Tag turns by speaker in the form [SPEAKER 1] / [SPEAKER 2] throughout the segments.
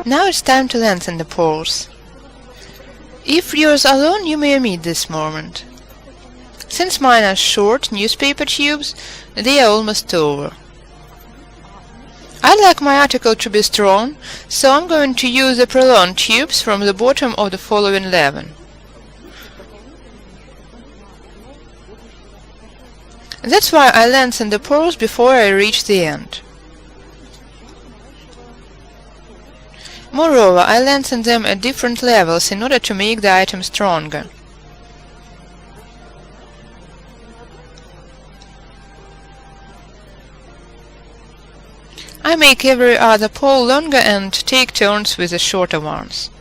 [SPEAKER 1] Now it's time to lengthen the poles. If yours are long, you may omit this moment. Since mine are short newspaper tubes, they are almost over. I like my article to be strong, so I'm going to use the prolonged tubes from the bottom of the following 11. That's why I lengthen the poles before I reach the end. Moreover, I lengthen them at different levels in order to make the item stronger. I make every other pole longer and take turns with the shorter ones.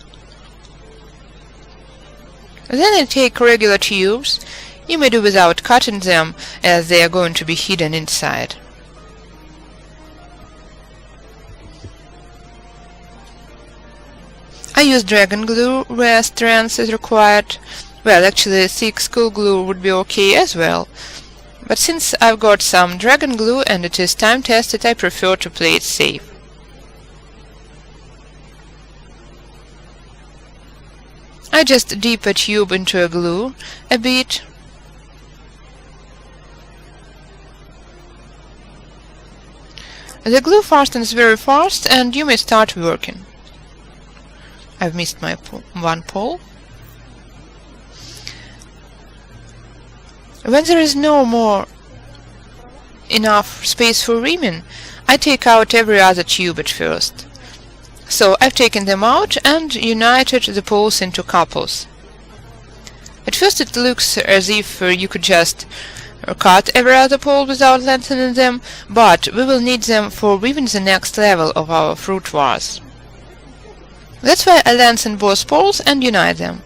[SPEAKER 1] Then I take regular tubes. You may do without cutting them, as they are going to be hidden inside. I use dragon glue where strength is required. Well, actually thick school glue would be okay as well. But since I've got some dragon glue and it is time tested, I prefer to play it safe. I just dip a tube into a glue a bit. The glue fastens very fast and you may start working. I've missed my one pole. When there is no more enough space for rimming, I take out every other tube at first. So I've taken them out and united the poles into couples. At first it looks as if you could just cut every other pole without lengthening them, but we will need them for weaving the next level of our fruit vase. That's why I lengthen both poles and unite them.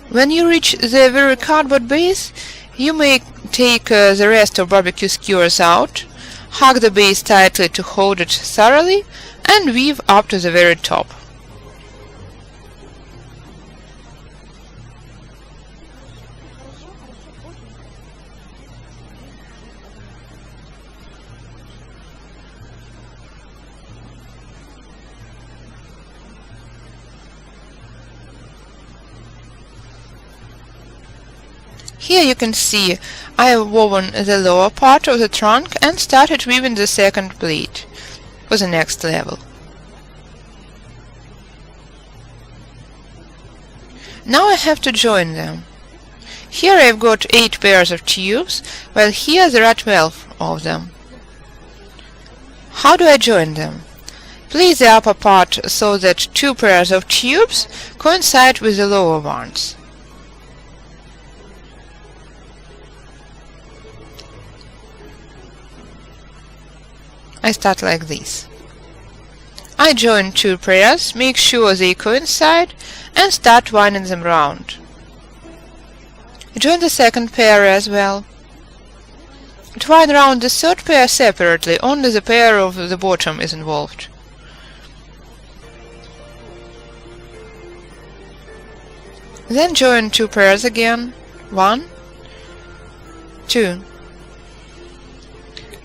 [SPEAKER 1] When you reach the very cardboard base, you may take the rest of barbecue skewers out, hug the base tightly to hold it thoroughly, and weave up to the very top. Here you can see I have woven the lower part of the trunk and started weaving the second pleat for the next level. Now I have to join them. Here I've got 8 pairs of tubes, while here there are 12 of them. How do I join them? Place the upper part so that 2 pairs of tubes coincide with the lower ones. I start like this. I join 2 pairs, make sure they coincide, and start winding them round. Join the second pair as well. Twine round the third pair separately, only the pair of the bottom is involved. Then join 2 pairs again. 1, 2.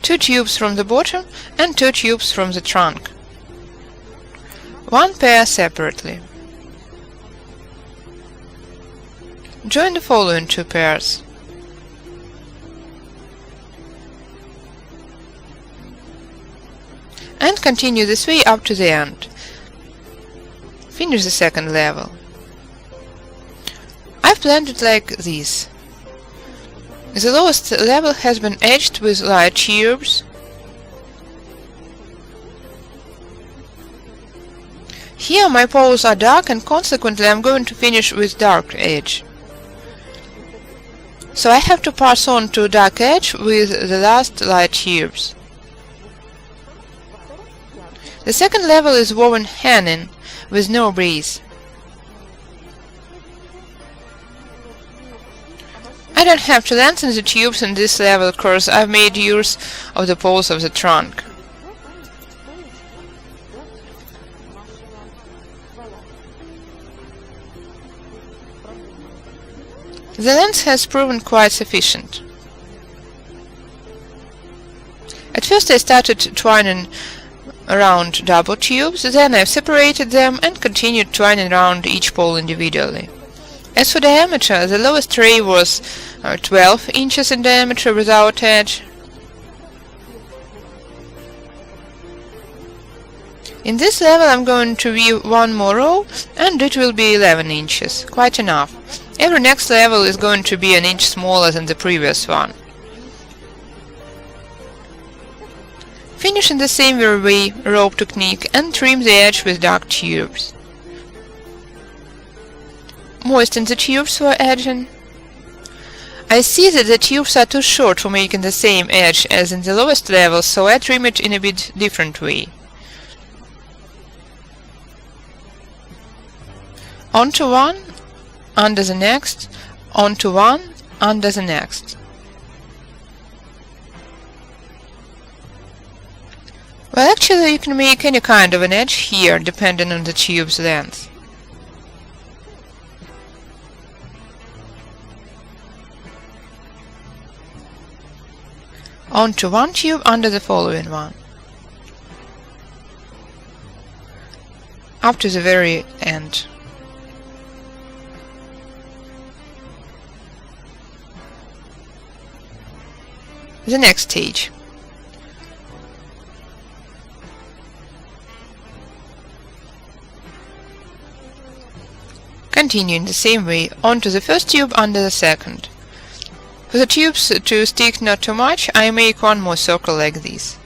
[SPEAKER 1] 2 tubes from the bottom and 2 tubes from the trunk. 1 pair separately. Join the following 2 pairs. And continue this way up to the end. Finish the second level. I've planned it like this. The lowest level has been edged with light tubes. Here my poles are dark and consequently I'm going to finish with dark edge. So I have to pass on to dark edge with the last light tubes. The second level is woven hanging with no breeze. I don't have to lengthen the tubes in this level because I've made use of the poles of the trunk. The length has proven quite sufficient. At first I started twining around double tubes, then I've separated them and continued twining around each pole individually. As for diameter, the lowest ray was 12 inches in diameter without edge. In this level I'm going to weave one more row and it will be 11 inches, quite enough. Every next level is going to be an inch smaller than the previous one. Finish in the same way rope technique and trim the edge with dark tubes. Moisten the tubes for edging. I see that the tubes are too short for making the same edge as in the lowest level, so I trim it in a bit different way. Onto one, under the next, onto one, under the next. Well, actually you can make any kind of an edge here, depending on the tube's length. Onto one tube under the following one. Up to the very end. The next stage. Continue in the same way onto the first tube under the second. For the tubes to stick not too much, I make one more circle like this.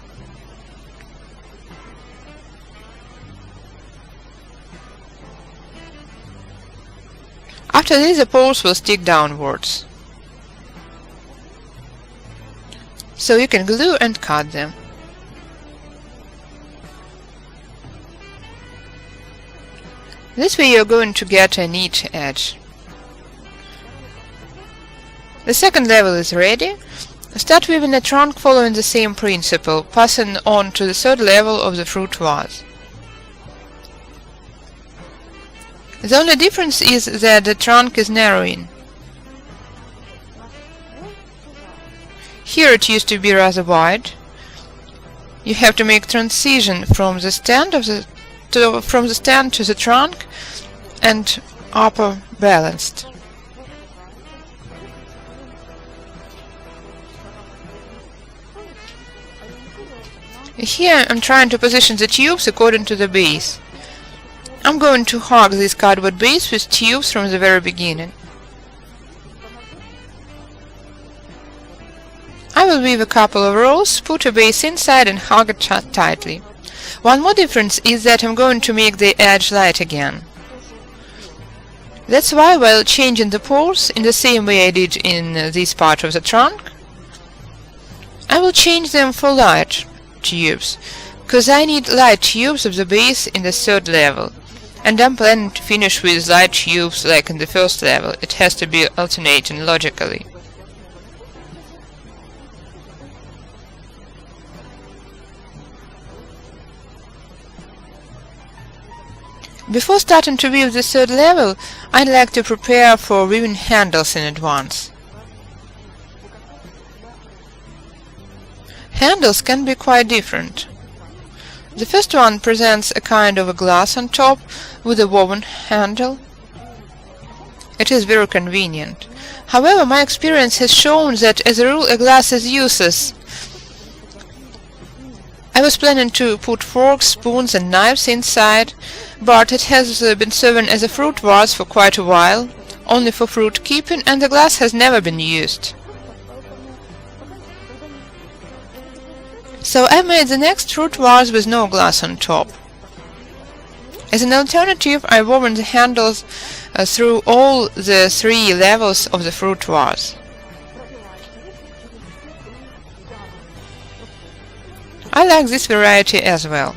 [SPEAKER 1] After this, the poles will stick downwards. So you can glue and cut them. This way you're going to get a neat edge. The second level is ready. Start weaving a trunk following the same principle, passing on to the third level of the fruit vase. The only difference is that the trunk is narrowing. Here it used to be rather wide. You have to make transition from the stand to the trunk and upper balanced. Here I'm trying to position the tubes according to the base. I'm going to hug this cardboard base with tubes from the very beginning. I will weave a couple of rows, put a base inside and hug it tightly. One more difference is that I'm going to make the edge light again. That's why, while changing the poles in the same way I did in this part of the trunk, I will change them for light tubes, because I need light tubes of the base in the third level, and I'm planning to finish with light tubes like in the first level. It has to be alternating logically. Before starting to weave the third level, I'd like to prepare for weaving handles in advance. Handles can be quite different. The first one presents a kind of a glass on top with a woven handle. It is very convenient. However, my experience has shown that as a rule a glass is useless. I was planning to put forks, spoons and knives inside, but it has been serving as a fruit vase for quite a while, only for fruit keeping, and the glass has never been used. So I made the next fruit vase with no glass on top. As an alternative, I woven the handles through all the 3 levels of the fruit vase. I like this variety as well.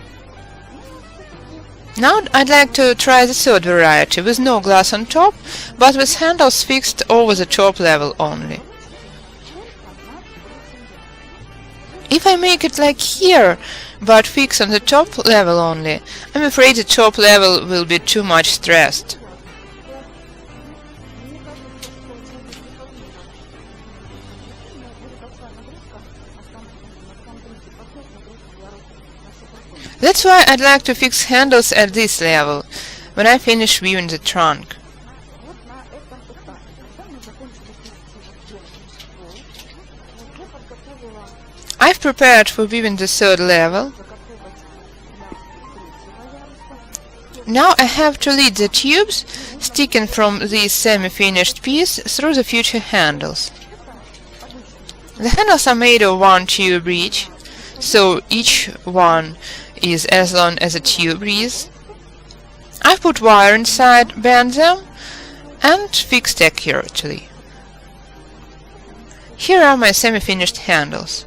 [SPEAKER 1] Now I'd like to try the third variety with no glass on top, but with handles fixed over the top level only. If I make it like here, but fix on the top level only, I'm afraid the top level will be too much stressed. That's why I'd like to fix handles at this level, when I finish weaving the trunk. I've prepared for weaving the third level. Now I have to lead the tubes, sticking from this semi-finished piece through the future handles. The handles are made of one tube each, so each one is as long as a tube is. I've put wire inside, bent them, and fixed accurately. Here are my semi-finished handles.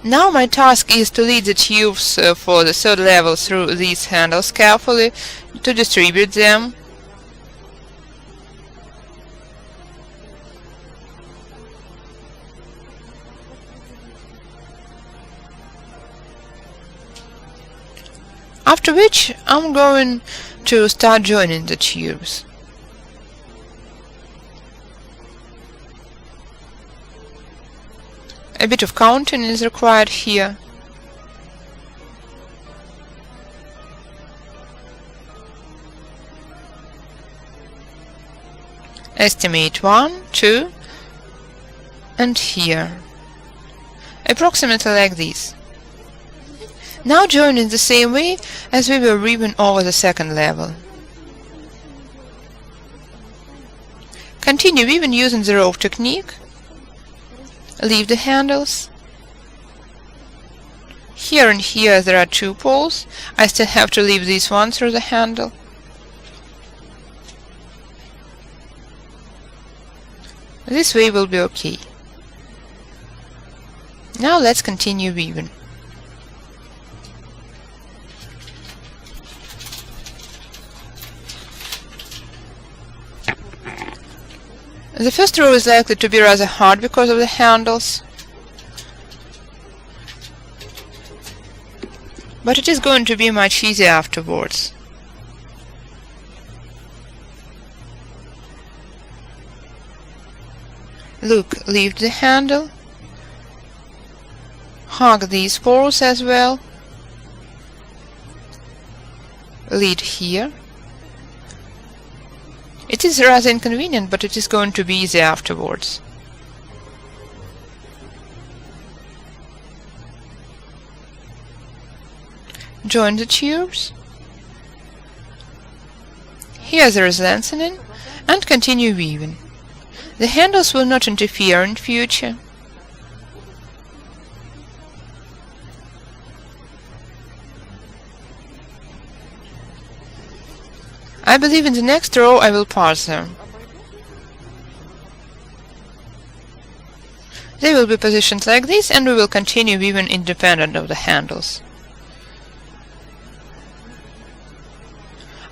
[SPEAKER 1] Now my task is to lead the tubes for the third level through these handles carefully, to distribute them. After which I'm going to start joining the tubes. A bit of counting is required here. Estimate 1, 2, and here. Approximately like this. Now join in the same way as we were weaving over the second level. Continue weaving using the rope technique. Leave the handles. Here and here there are two poles. I still have to leave this one through the handle. This way will be okay. Now let's continue weaving. The first row is likely to be rather hard because of the handles, but it is going to be much easier afterwards. Look, lift the handle, hug these poles as well, lead here. It is rather inconvenient, but it is going to be easy afterwards. Join the tubes. Here there is lengthening, and continue weaving. The handles will not interfere in future. I believe in the next row I will pass them. They will be positioned like this, and we will continue weaving independent of the handles.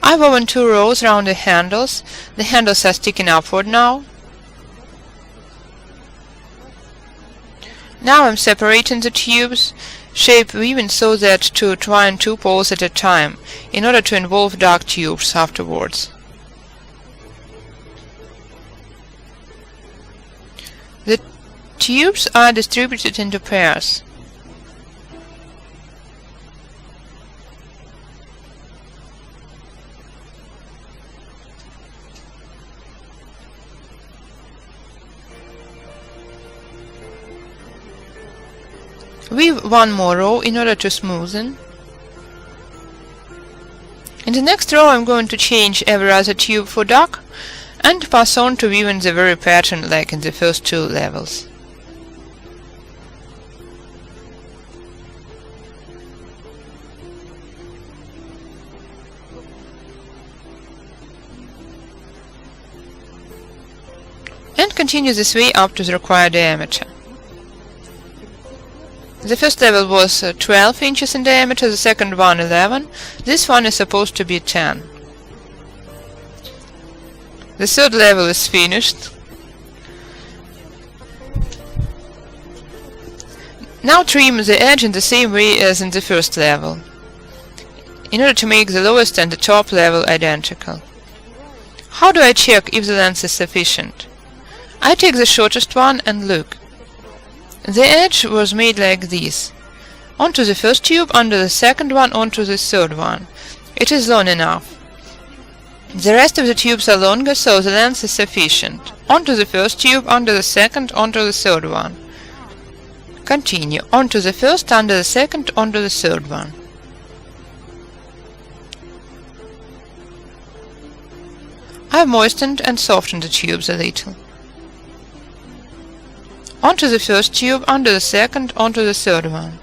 [SPEAKER 1] I've woven 2 rows around the handles. The handles are sticking upward now. Now I'm separating the tubes, shape weaving so that to twine 2 poles at a time, in order to involve dark tubes afterwards. The tubes are distributed into pairs. Weave 1 more row in order to smoothen. In the next row I'm going to change every other tube for dark and pass on to weaving the very pattern like in the first 2 levels. And continue this way up to the required diameter. The first level was 12 inches in diameter, the second one 11. This one is supposed to be 10. The third level is finished. Now trim the edge in the same way as in the first level, in order to make the lowest and the top level identical. How do I check if the length is sufficient? I take the shortest one and look. The edge was made like this. Onto the first tube, under the second one, onto the third one. It is long enough. The rest of the tubes are longer, so the length is sufficient. Onto the first tube, under the second, onto the third one. Continue. Onto the first, under the second, onto the third one. I've moistened and softened the tubes a little. Onto the first tube, under the second, onto the third one.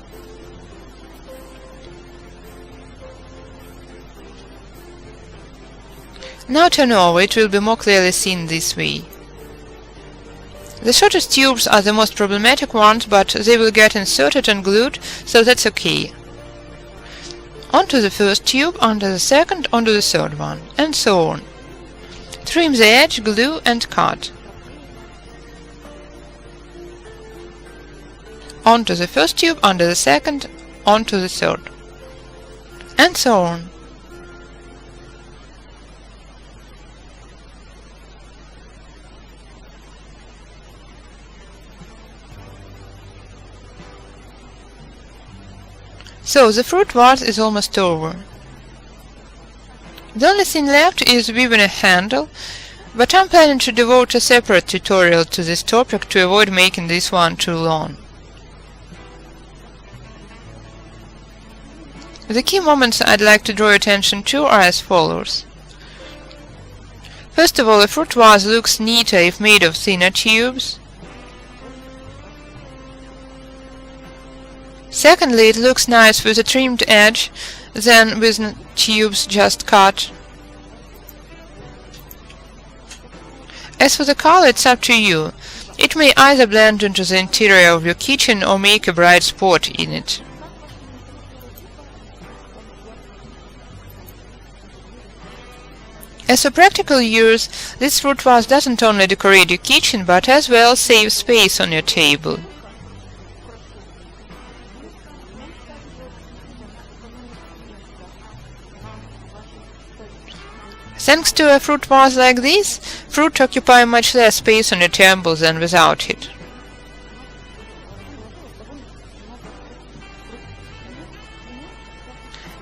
[SPEAKER 1] Now turn over, it will be more clearly seen this way. The shortest tubes are the most problematic ones, but they will get inserted and glued, so that's okay. Onto the first tube, onto the second, onto the third one, and so on. Trim the edge, glue and cut. Onto the first tube, onto the second, onto the third, and so on. So the fruit vase is almost over. The only thing left is weaving a handle, but I'm planning to devote a separate tutorial to this topic to avoid making this one too long. The key moments I'd like to draw attention to are as follows. First of all, a fruit vase looks neater if made of thinner tubes. Secondly, it looks nice with a trimmed edge than with tubes just cut. As for the color, it's up to you. It may either blend into the interior of your kitchen or make a bright spot in it. As for practical use, this fruit vase doesn't only decorate your kitchen, but as well save space on your table. Thanks to a fruit vase like this, fruit occupy much less space on your table than without it.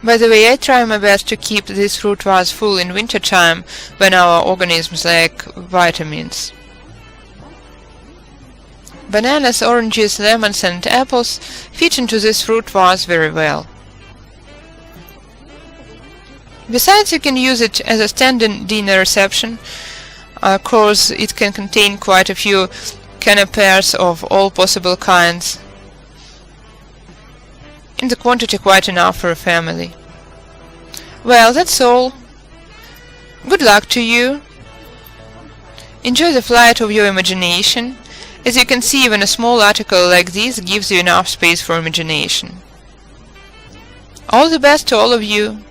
[SPEAKER 1] By the way, I try my best to keep this fruit vase full in winter time when our organisms lack vitamins. Bananas, oranges, lemons and apples fit into this fruit vase very well. Besides, you can use it as a standing dinner reception, cause it can contain quite a few canapés of all possible kinds, in the quantity quite enough for a family. Well, that's all. Good luck to you. Enjoy the flight of your imagination. As you can see, even a small article like this gives you enough space for imagination. All the best to all of you.